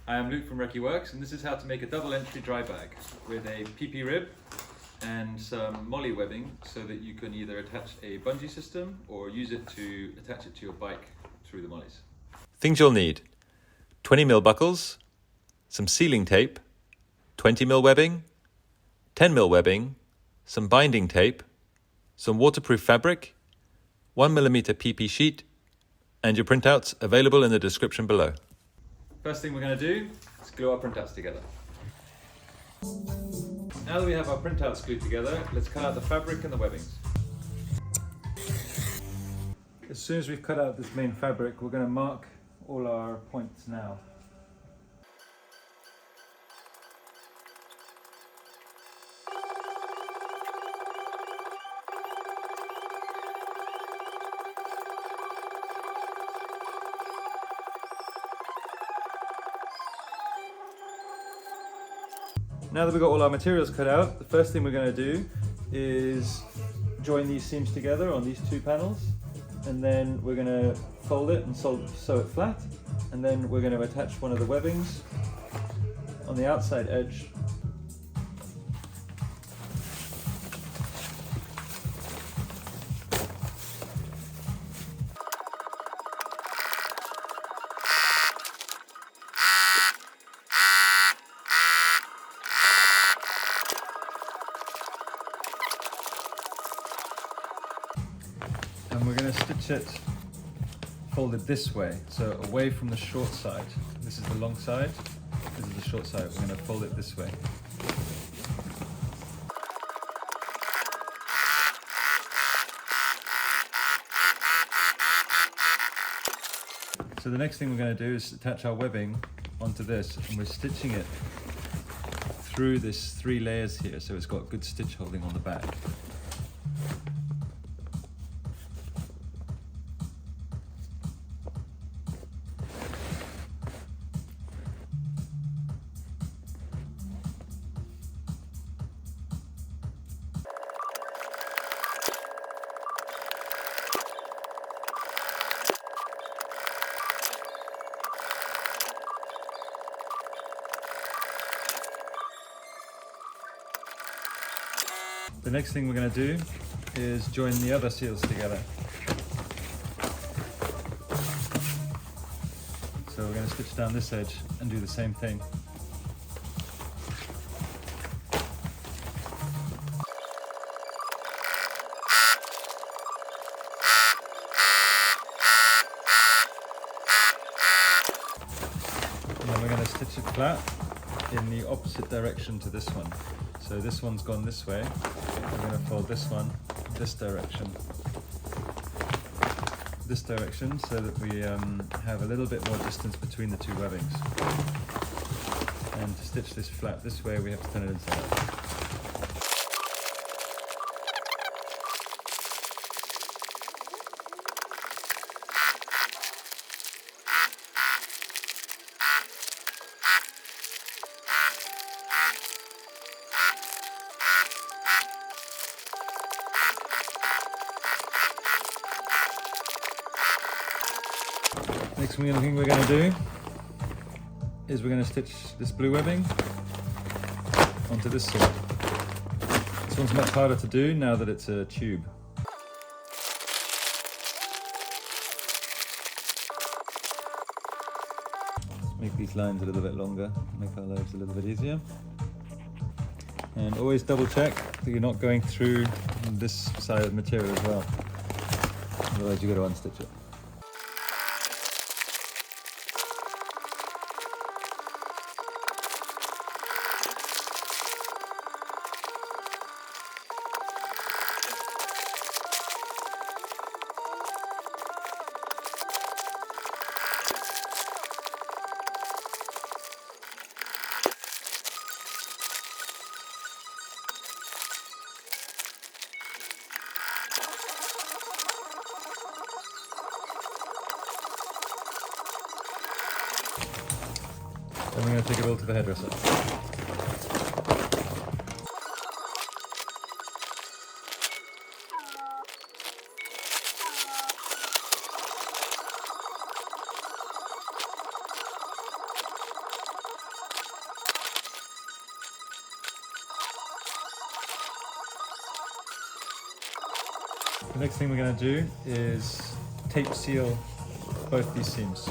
I am Luke from Recce Works, and this is how to make a double entry dry bag with a PP rib and some molly webbing so that you can either attach a bungee system or use it to attach it to your bike through the mollies. Things you'll need: 20mm buckles, some sealing tape, 20mm webbing, 10mm webbing, some binding tape, some waterproof fabric, 1mm PP sheet, and your printouts available in the description below. First thing we're going to do is glue our printouts together. Now that we have our printouts glued together, let's cut out the fabric and the webbings. As soon as we've cut out this main fabric, we're going to mark all our points now. Now that we've got all our materials cut out, the first thing we're going to do is join these seams together on these two panels, and then we're going to fold it and sew it flat, and then we're going to attach one of the webbings on the outside edge. And we're going to stitch it folded this way, so away from the short side. This is the long side, this is the short side. We're going to fold it this way. So the next thing we're going to do is attach our webbing onto this, and we're stitching it through this 3 layers here, so it's got good stitch holding on the back. The next thing we're going to do is join the other seals together. So we're going to stitch down this edge and do the same thing. And then we're going to stitch it flat in the opposite direction to this one. So this one's gone this way. We're going to fold this one this direction, so that we have a little bit more distance between the two webbings. And to stitch this flat this way, we have to turn it inside out. Next thing we're going to do is we're going to stitch this blue webbing onto this sword. This one's much harder to do now that it's a tube. Let's make these lines a little bit longer, make our lives a little bit easier. And always double check that you're not going through this side of the material as well. Otherwise you've got to unstitch it. Then we're going to take it all to the hairdresser. The next thing we're going to do is tape seal both these seams.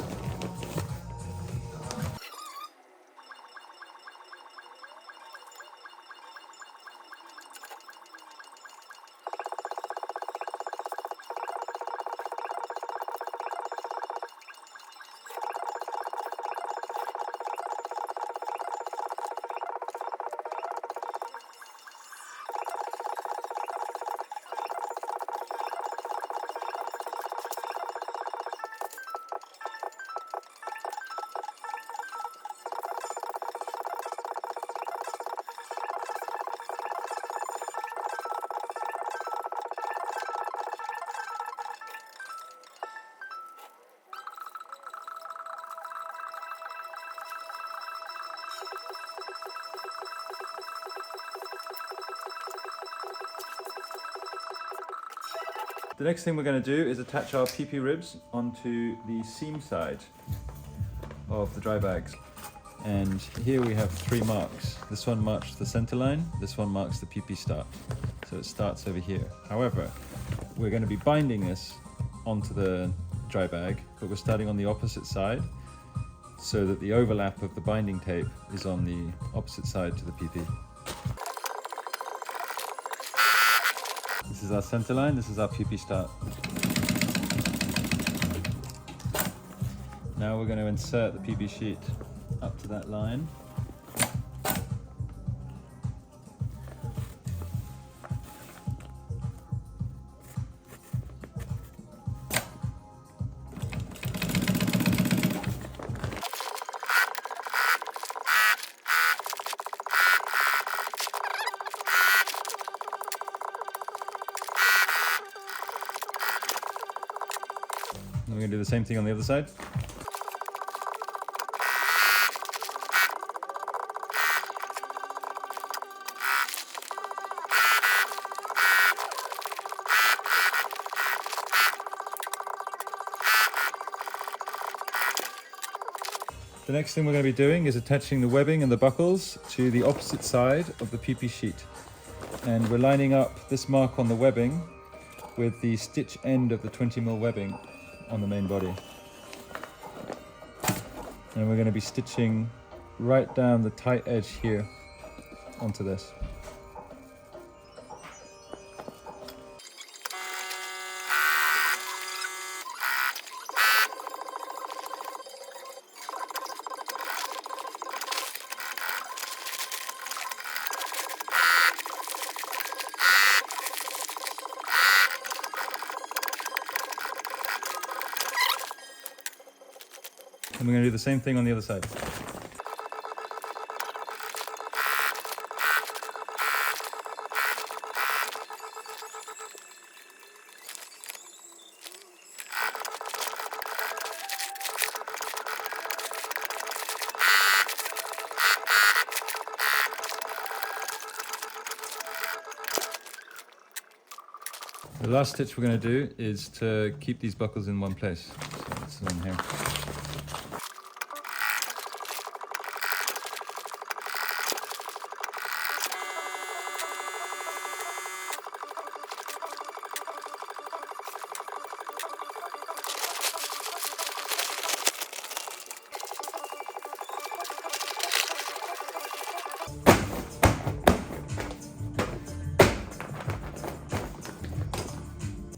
The next thing we're going to do is attach our PP ribs onto the seam side of the dry bags. And here we have 3 marks. This one marks the center line, this one marks the PP start. So it starts over here. However, we're going to be binding this onto the dry bag, but we're starting on the opposite side so that the overlap of the binding tape is on the opposite side to the PP. This is our center line, this is our PP start. Now we're going to insert the PP sheet up to that line. And we're going to do the same thing on the other side. The next thing we're going to be doing is attaching the webbing and the buckles to the opposite side of the PP sheet. And we're lining up this mark on the webbing with the stitch end of the 20mm webbing on the main body. And we're going to be stitching right down the tight edge here onto this. And we're going to do the same thing on the other side. The last stitch we're going to do is to keep these buckles in one place. So this is on here.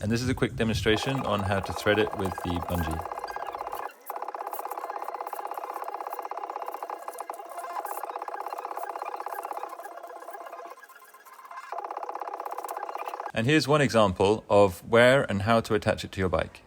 And this is a quick demonstration on how to thread it with the bungee. And here's one example of where and how to attach it to your bike.